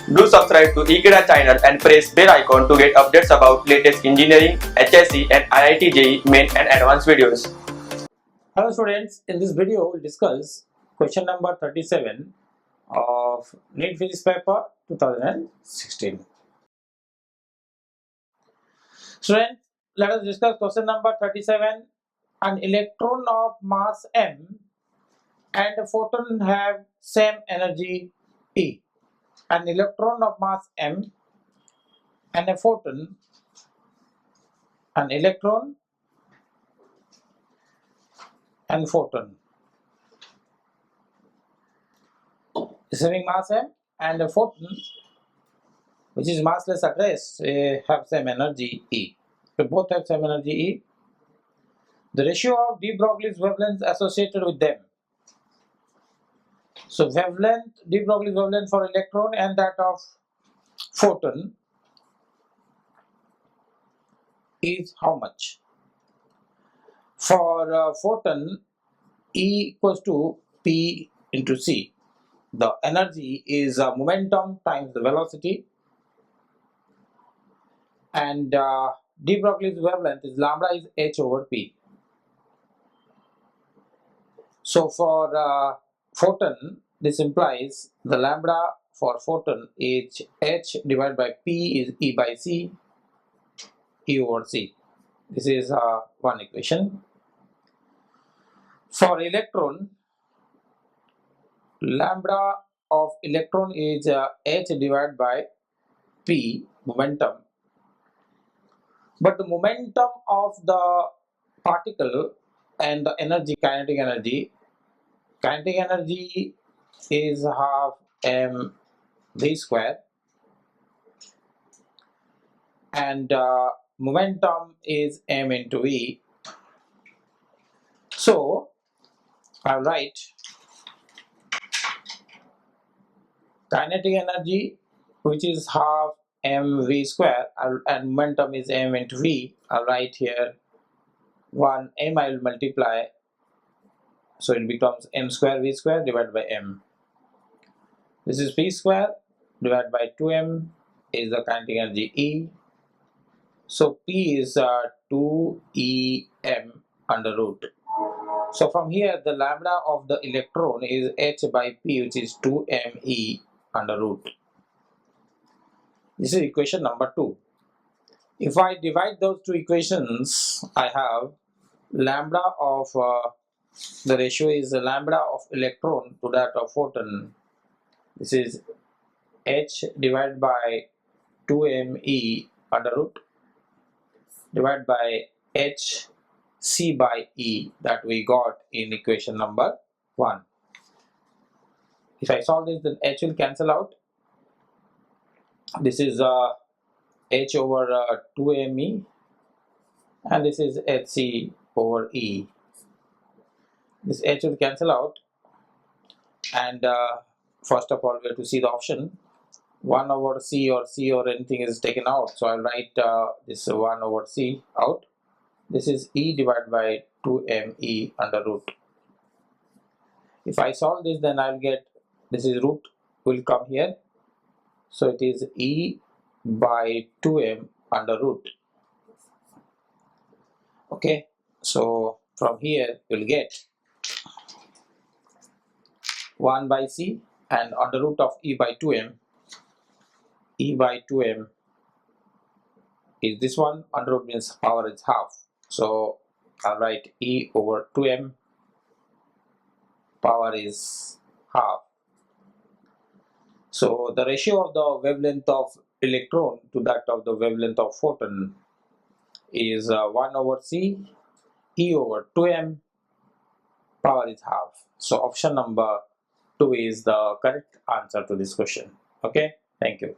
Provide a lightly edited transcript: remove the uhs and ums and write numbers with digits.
Do subscribe to Ekeeda channel and press bell icon to get updates about latest engineering, HSC and IIT JEE main and advanced videos. Hello students, in this video we'll discuss question number 37 of NEET Physics paper 2016. Students, let us discuss question number 37. An electron of mass m and a photon have same energy E. An electron of mass m and a photon, an electron and photon is having mass m, and a photon which is massless at rest have same energy E. So both have same energy E. The ratio of de Broglie's wavelengths associated with them. So wavelength, de Broglie's wavelength for electron and that of photon is how much? For photon, E equals to P into C. The energy is momentum times the velocity, and de Broglie's wavelength is lambda is h over P. So for photon, this implies the lambda for photon is h divided by P is E by C, E over C. This is one equation. For electron, lambda of electron is h divided by P, momentum. But the momentum of the particle and the energy, kinetic energy is half mv square, and momentum is m into v. So I'll write kinetic energy, which is half mv square, and momentum is m into v. I'll write here 1 m I will multiply, so it becomes m square v square divided by m. This is p square divided by 2m is the kinetic energy E. So P is 2em under root. So from here the lambda of the electron is h by P, which is 2me under root. This is equation number 2. If I divide those two equations, I have lambda of the ratio is the lambda of electron to that of photon. This is h divided by 2me under root divided by h c by e that we got in equation number 1. If I solve this, then h will cancel out. This is h over 2me, and this is hc over e. This h will cancel out, and first of all we have to see the option. 1 over c or anything is taken out, so I'll write this 1 over c out. This is e divided by 2me under root. If I solve this, then I'll get, this is root will come here, so it is e by 2m under root. Okay, so from here you'll get 1 by c and under root of e by 2m. E by 2m is this one, under root means power is half, so I'll write e over 2m, power is half. So the ratio of the wavelength of electron to that of the wavelength of photon is 1 over c, e over 2m, power is half. So option number 2 is the correct answer to this question. Okay, thank you.